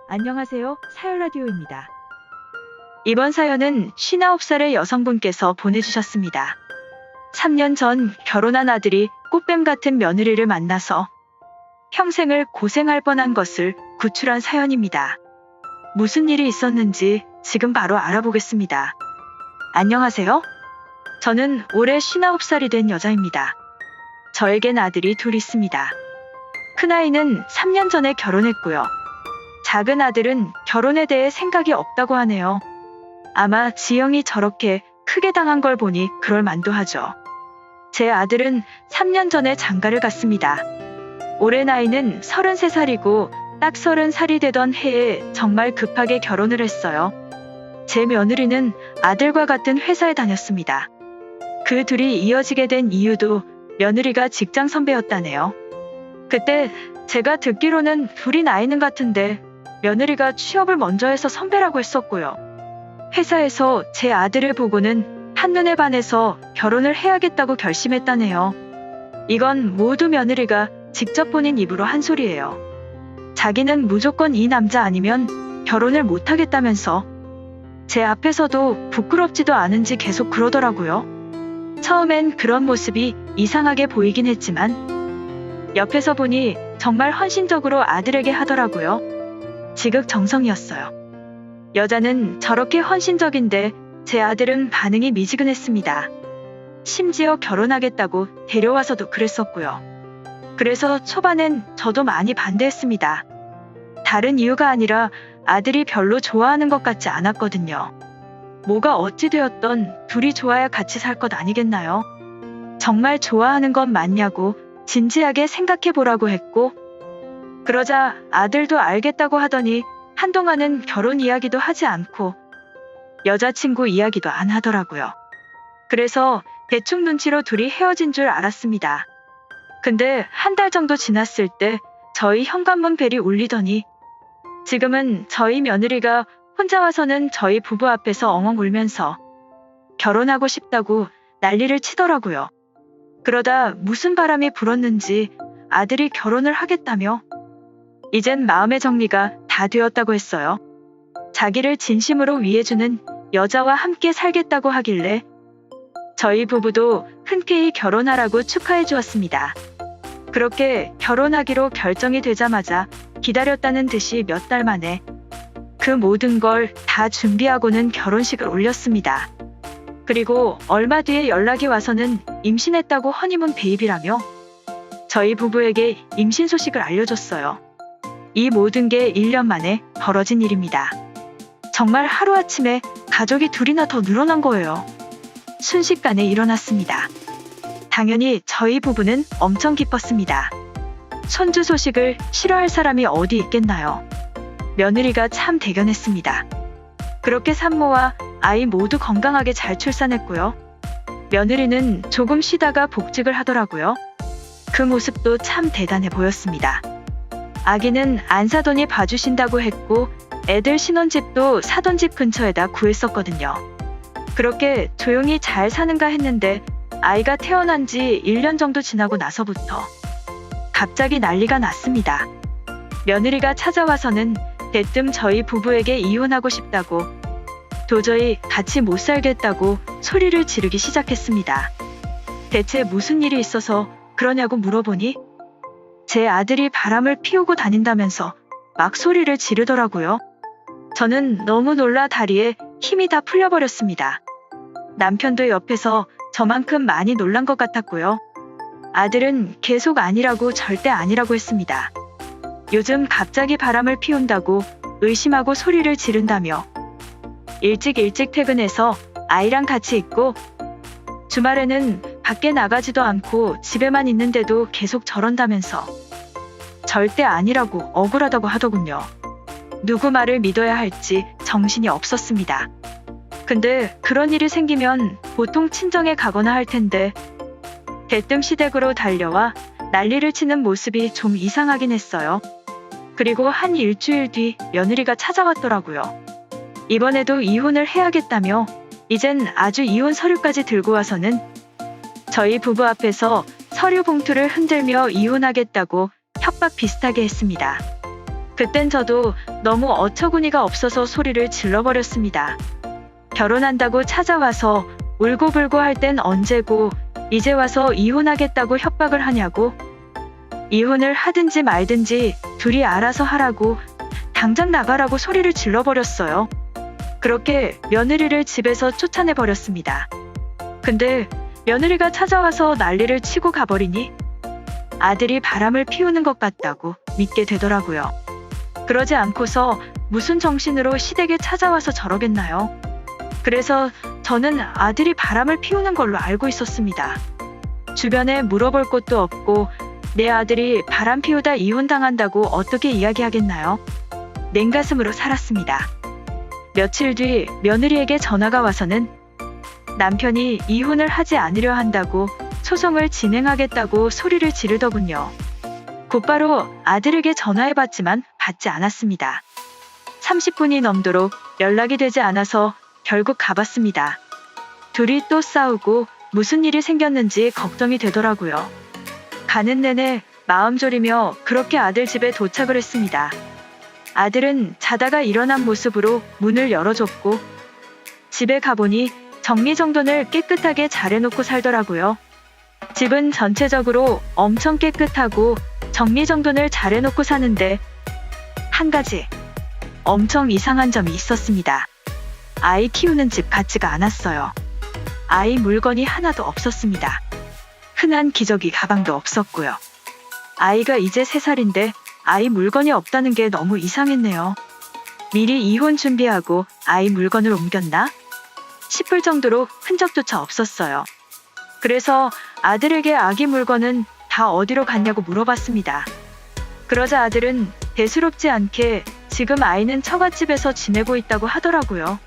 안녕하세요. 사연라디오입니다. 이번 사연은 59살의 여성분께서 보내주셨습니다. 3년 전 결혼한 아들이 꽃뱀 같은 며느리를 만나서 평생을 고생할 뻔한 것을 구출한 사연입니다. 무슨 일이 있었는지 지금 바로 알아보겠습니다. 안녕하세요. 저는 올해 59살이 된 여자입니다. 저에겐 아들이 둘 있습니다. 큰아이는 3년 전에 결혼했고요. 작은 아들은 결혼에 대해 생각이 없다고 하네요. 아마 지영이 저렇게 크게 당한 걸 보니 그럴 만도 하죠. 제 아들은 3년 전에 장가를 갔습니다. 올해 나이는 33살이고 딱 30살이 되던 해에 정말 급하게 결혼을 했어요. 제 며느리는 아들과 같은 회사에 다녔습니다. 그 둘이 이어지게 된 이유도 며느리가 직장 선배였다네요. 그때 제가 듣기로는 둘이 나이는 같은데 며느리가 취업을 먼저 해서 선배라고 했었고요. 회사에서 제 아들을 보고는 한눈에 반해서 결혼을 해야겠다고 결심했다네요. 이건 모두 며느리가 직접 본인 입으로 한 소리예요. 자기는 무조건 이 남자 아니면 결혼을 못하겠다면서 제 앞에서도 부끄럽지도 않은지 계속 그러더라고요. 처음엔 그런 모습이 이상하게 보이긴 했지만 옆에서 보니 정말 헌신적으로 아들에게 하더라고요. 지극정성이었어요. 여자는 저렇게 헌신적인데 제 아들은 반응이 미지근했습니다. 심지어 결혼하겠다고 데려와서도 그랬었고요. 그래서 초반엔 저도 많이 반대했습니다. 다른 이유가 아니라 아들이 별로 좋아하는 것 같지 않았거든요. 뭐가 어찌 되었던 둘이 좋아야 같이 살 것 아니겠나요? 정말 좋아하는 건 맞냐고 진지하게 생각해 보라고 했고, 그러자 아들도 알겠다고 하더니 한동안은 결혼 이야기도 하지 않고 여자친구 이야기도 안 하더라고요. 그래서 대충 눈치로 둘이 헤어진 줄 알았습니다. 근데 한 달 정도 지났을 때 저희 현관문 벨이 울리더니 지금은 저희 며느리가 혼자 와서는 저희 부부 앞에서 엉엉 울면서 결혼하고 싶다고 난리를 치더라고요. 그러다 무슨 바람이 불었는지 아들이 결혼을 하겠다며 이젠 마음의 정리가 다 되었다고 했어요. 자기를 진심으로 위해주는 여자와 함께 살겠다고 하길래 저희 부부도 흔쾌히 결혼하라고 축하해 주었습니다. 그렇게 결혼하기로 결정이 되자마자 기다렸다는 듯이 몇 달 만에 그 모든 걸 다 준비하고는 결혼식을 올렸습니다. 그리고 얼마 뒤에 연락이 와서는 임신했다고 허니문 베이비라며 저희 부부에게 임신 소식을 알려줬어요. 이 모든 게 1년 만에 벌어진 일입니다. 정말 하루아침에 가족이 둘이나 더 늘어난 거예요. 순식간에 일어났습니다. 당연히 저희 부부는 엄청 기뻤습니다. 손주 소식을 싫어할 사람이 어디 있겠나요? 며느리가 참 대견했습니다. 그렇게 산모와 아이 모두 건강하게 잘 출산했고요. 며느리는 조금 쉬다가 복직을 하더라고요. 그 모습도 참 대단해 보였습니다. 아기는 안 사돈이 봐주신다고 했고 애들 신혼집도 사돈 집 근처에다 구했었거든요. 그렇게 조용히 잘 사는가 했는데 아이가 태어난 지 1년 정도 지나고 나서부터 갑자기 난리가 났습니다. 며느리가 찾아와서는 대뜸 저희 부부에게 이혼하고 싶다고 도저히 같이 못 살겠다고 소리를 지르기 시작했습니다. 대체 무슨 일이 있어서 그러냐고 물어보니 제 아들이 바람을 피우고 다닌다면서 막 소리를 지르더라고요. 저는 너무 놀라 다리에 힘이 다 풀려버렸습니다. 남편도 옆에서 저만큼 많이 놀란 것 같았고요. 아들은 계속 아니라고 절대 아니라고 했습니다. 요즘 갑자기 바람을 피운다고 의심하고 소리를 지른다며 일찍 퇴근해서 아이랑 같이 있고 주말에는 밖에 나가지도 않고 집에만 있는데도 계속 저런다면서 절대 아니라고 억울하다고 하더군요. 누구 말을 믿어야 할지 정신이 없었습니다. 근데 그런 일이 생기면 보통 친정에 가거나 할 텐데 대뜸 시댁으로 달려와 난리를 치는 모습이 좀 이상하긴 했어요. 그리고 한 일주일 뒤 며느리가 찾아왔더라고요. 이번에도 이혼을 해야겠다며 이젠 아주 이혼 서류까지 들고 와서는 저희 부부 앞에서 서류 봉투를 흔들며 이혼하겠다고 협박 비슷하게 했습니다. 그땐 저도 너무 어처구니가 없어서 소리를 질러버렸습니다. 결혼한다고 찾아와서 울고불고 할 땐 언제고 이제 와서 이혼하겠다고 협박을 하냐고. 이혼을 하든지 말든지 둘이 알아서 하라고 당장 나가라고 소리를 질러버렸어요. 그렇게 며느리를 집에서 쫓아내버렸습니다. 근데 며느리가 찾아와서 난리를 치고 가버리니 아들이 바람을 피우는 것 같다고 믿게 되더라고요. 그러지 않고서 무슨 정신으로 시댁에 찾아와서 저러겠나요? 그래서 저는 아들이 바람을 피우는 걸로 알고 있었습니다. 주변에 물어볼 곳도 없고 내 아들이 바람 피우다 이혼당한다고 어떻게 이야기하겠나요? 냉가슴으로 살았습니다. 며칠 뒤 며느리에게 전화가 와서는 남편이 이혼을 하지 않으려 한다고 소송을 진행하겠다고 소리를 지르더군요. 곧바로 아들에게 전화해봤지만 받지 않았습니다. 30분이 넘도록 연락이 되지 않아서 결국 가봤습니다. 둘이 또 싸우고 무슨 일이 생겼는지 걱정이 되더라고요. 가는 내내 마음 졸이며 그렇게 아들 집에 도착을 했습니다. 아들은 자다가 일어난 모습으로 문을 열어줬고 집에 가보니 정리정돈을 깨끗하게 잘해놓고 살더라고요. 집은 전체적으로 엄청 깨끗하고 정리정돈을 잘해놓고 사는데 한 가지 엄청 이상한 점이 있었습니다. 아이 키우는 집 같지가 않았어요. 아이 물건이 하나도 없었습니다. 흔한 기저귀 가방도 없었고요. 아이가 이제 3살인데 아이 물건이 없다는 게 너무 이상했네요. 미리 이혼 준비하고 아이 물건을 옮겼나 싶을 정도로 흔적조차 없었어요. 그래서 아들에게 아기 물건은 다 어디로 갔냐고 물어봤습니다. 그러자 아들은 대수롭지 않게 지금 아이는 처갓집에서 지내고 있다고 하더라고요.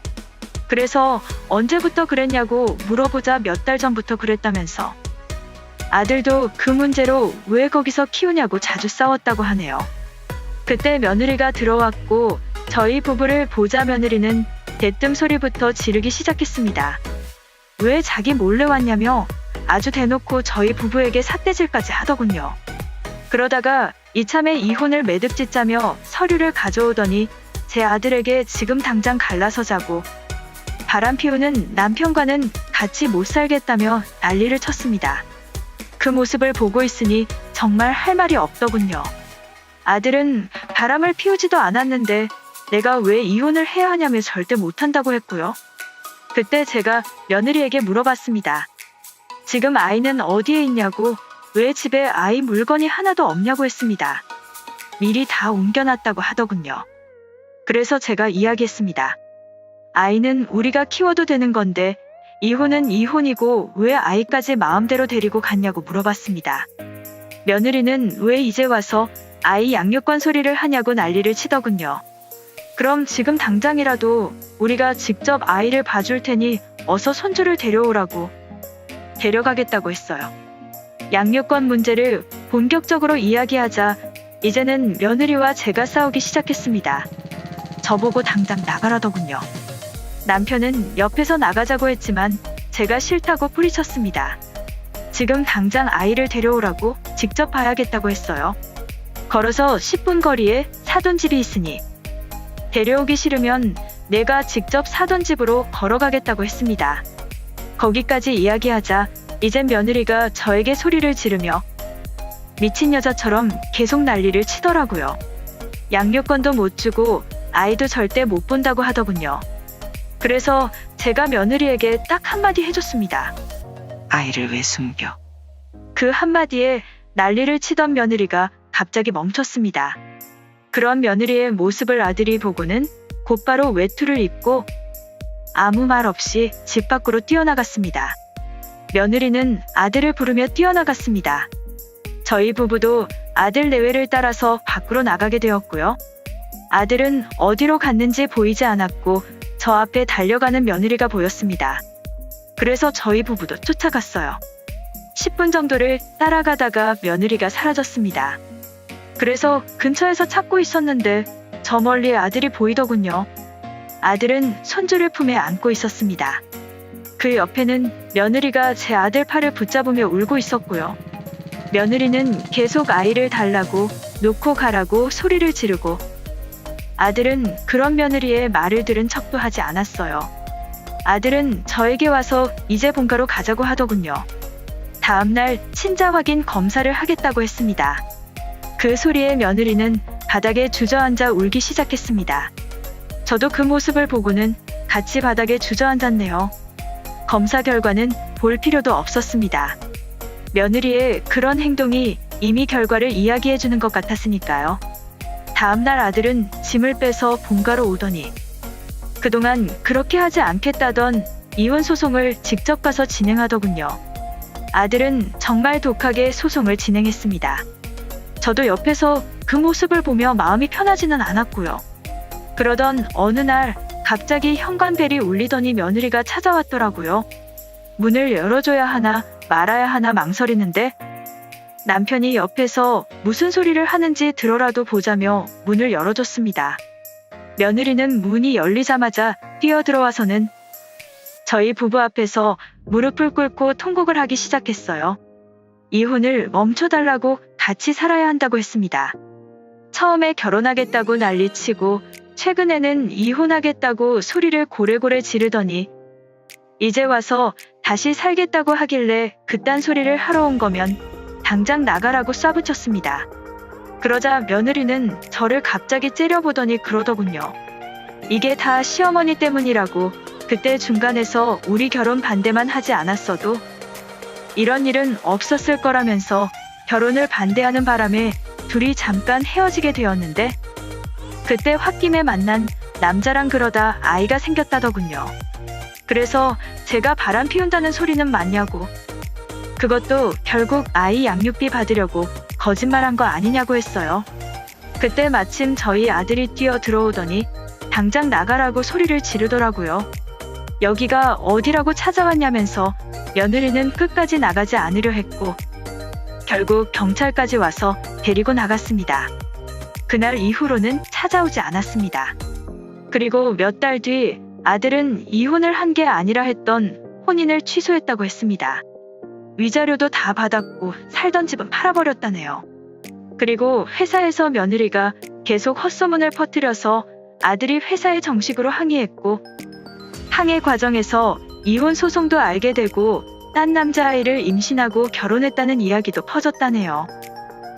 그래서 언제부터 그랬냐고 물어보자 몇 달 전부터 그랬다면서. 아들도 그 문제로 왜 거기서 키우냐고 자주 싸웠다고 하네요. 그때 며느리가 들어왔고 저희 부부를 보자 며느리는 대뜸 소리부터 지르기 시작했습니다. 왜 자기 몰래 왔냐며 아주 대놓고 저희 부부에게 삿대질까지 하더군요. 그러다가 이참에 이혼을 매듭짓자며 서류를 가져오더니 제 아들에게 지금 당장 갈라서자고 바람 피우는 남편과는 같이 못 살겠다며 난리를 쳤습니다. 그 모습을 보고 있으니 정말 할 말이 없더군요. 아들은 바람을 피우지도 않았는데 내가 왜 이혼을 해야 하냐며 절대 못한다고 했고요. 그때 제가 며느리에게 물어봤습니다. 지금 아이는 어디에 있냐고, 왜 집에 아이 물건이 하나도 없냐고 했습니다. 미리 다 옮겨놨다고 하더군요. 그래서 제가 이야기했습니다. 아이는 우리가 키워도 되는 건데 이혼은 이혼이고 왜 아이까지 마음대로 데리고 갔냐고 물어봤습니다. 며느리는 왜 이제 와서 아이 양육권 소리를 하냐고 난리를 치더군요. 그럼 지금 당장이라도 우리가 직접 아이를 봐줄 테니 어서 손주를 데려오라고 데려가겠다고 했어요. 양육권 문제를 본격적으로 이야기하자 이제는 며느리와 제가 싸우기 시작했습니다. 저보고 당장 나가라더군요. 남편은 옆에서 나가자고 했지만 제가 싫다고 뿌리쳤습니다. 지금 당장 아이를 데려오라고 직접 봐야겠다고 했어요. 걸어서 10분 거리에 사돈 집이 있으니 데려오기 싫으면 내가 직접 사돈 집으로 걸어가겠다고 했습니다. 거기까지 이야기하자 이젠 며느리가 저에게 소리를 지르며 미친 여자처럼 계속 난리를 치더라고요. 양육권도 못 주고 아이도 절대 못 본다고 하더군요. 그래서 제가 며느리에게 딱 한마디 해줬습니다. 아이를 왜 숨겨? 그 한마디에 난리를 치던 며느리가 갑자기 멈췄습니다. 그런 며느리의 모습을 아들이 보고는 곧바로 외투를 입고 아무 말 없이 집 밖으로 뛰어나갔습니다. 며느리는 아들을 부르며 뛰어나갔습니다. 저희 부부도 아들 내외를 따라서 밖으로 나가게 되었고요. 아들은 어디로 갔는지 보이지 않았고 저 앞에 달려가는 며느리가 보였습니다. 그래서 저희 부부도 쫓아갔어요. 10분 정도를 따라가다가 며느리가 사라졌습니다. 그래서 근처에서 찾고 있었는데 저 멀리 아들이 보이더군요. 아들은 손주를 품에 안고 있었습니다. 그 옆에는 며느리가 제 아들 팔을 붙잡으며 울고 있었고요. 며느리는 계속 아이를 달라고 놓고 가라고 소리를 지르고 아들은 그런 며느리의 말을 들은 척도 하지 않았어요. 아들은 저에게 와서 이제 본가로 가자고 하더군요. 다음날 친자 확인 검사를 하겠다고 했습니다. 그 소리에 며느리는 바닥에 주저앉아 울기 시작했습니다. 저도 그 모습을 보고는 같이 바닥에 주저앉았네요. 검사 결과는 볼 필요도 없었습니다. 며느리의 그런 행동이 이미 결과를 이야기해 주는 것 같았으니까요. 다음날 아들은 짐을 빼서 본가로 오더니 그동안 그렇게 하지 않겠다던 이혼 소송을 직접 가서 진행하더군요. 아들은 정말 독하게 소송을 진행했습니다. 저도 옆에서 그 모습을 보며 마음이 편하지는 않았고요. 그러던 어느 날 갑자기 현관벨이 울리더니 며느리가 찾아왔더라고요. 문을 열어줘야 하나 말아야 하나 망설이는데 남편이 옆에서 무슨 소리를 하는지 들어라도 보자며 문을 열어줬습니다. 며느리는 문이 열리자마자 뛰어들어와서는 저희 부부 앞에서 무릎을 꿇고 통곡을 하기 시작했어요. 이혼을 멈춰달라고 같이 살아야 한다고 했습니다. 처음에 결혼하겠다고 난리치고 최근에는 이혼하겠다고 소리를 고래고래 지르더니 이제 와서 다시 살겠다고 하길래 그딴 소리를 하러 온 거면 당장 나가라고 쏴붙였습니다. 그러자 며느리는 저를 갑자기 째려보더니 그러더군요. 이게 다 시어머니 때문이라고. 그때 중간에서 우리 결혼 반대만 하지 않았어도 이런 일은 없었을 거라면서 결혼을 반대하는 바람에 둘이 잠깐 헤어지게 되었는데 그때 홧김에 만난 남자랑 그러다 아이가 생겼다더군요. 그래서 제가 바람 피운다는 소리는 맞냐고. 그것도 결국 아이 양육비 받으려고 거짓말한 거 아니냐고 했어요. 그때 마침 저희 아들이 뛰어 들어오더니 당장 나가라고 소리를 지르더라고요. 여기가 어디라고 찾아왔냐면서 며느리는 끝까지 나가지 않으려 했고 결국 경찰까지 와서 데리고 나갔습니다. 그날 이후로는 찾아오지 않았습니다. 그리고 몇 달 뒤 아들은 이혼을 한 게 아니라 했던 혼인을 취소했다고 했습니다. 위자료도 다 받았고 살던 집은 팔아버렸다네요. 그리고 회사에서 며느리가 계속 헛소문을 퍼뜨려서 아들이 회사에 정식으로 항의했고 항해 과정에서 이혼 소송도 알게 되고 딴 남자아이를 임신하고 결혼했다는 이야기도 퍼졌다네요.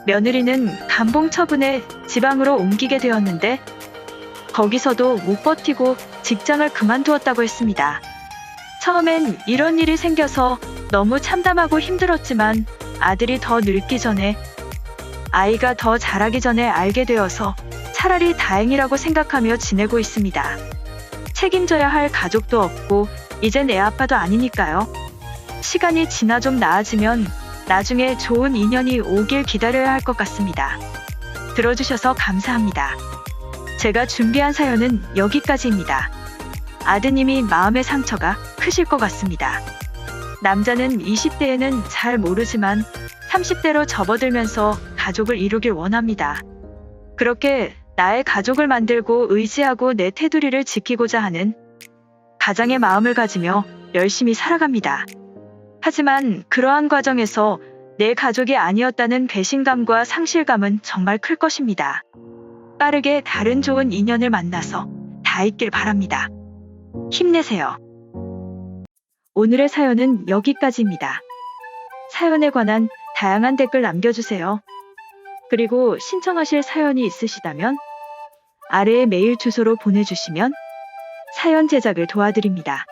며느리는 감봉 처분에 지방으로 옮기게 되었는데 거기서도 못 버티고 직장을 그만두었다고 했습니다. 처음엔 이런 일이 생겨서 너무 참담하고 힘들었지만 아들이 더 늙기 전에 아이가 더 자라기 전에 알게 되어서 차라리 다행이라고 생각하며 지내고 있습니다. 책임져야 할 가족도 없고 이젠 애 아빠도 아니니까요. 시간이 지나 좀 나아지면 나중에 좋은 인연이 오길 기다려야 할 것 같습니다. 들어주셔서 감사합니다. 제가 준비한 사연은 여기까지입니다. 아드님이 마음의 상처가 크실 것 같습니다. 남자는 20대에는 잘 모르지만 30대로 접어들면서 가족을 이루길 원합니다. 그렇게 나의 가족을 만들고 의지하고 내 테두리를 지키고자 하는 가장의 마음을 가지며 열심히 살아갑니다. 하지만 그러한 과정에서 내 가족이 아니었다는 배신감과 상실감은 정말 클 것입니다. 빠르게 다른 좋은 인연을 만나서 다 있길 바랍니다. 힘내세요. 오늘의 사연은 여기까지입니다. 사연에 관한 다양한 댓글 남겨주세요. 그리고 신청하실 사연이 있으시다면 아래의 메일 주소로 보내주시면 사연 제작을 도와드립니다.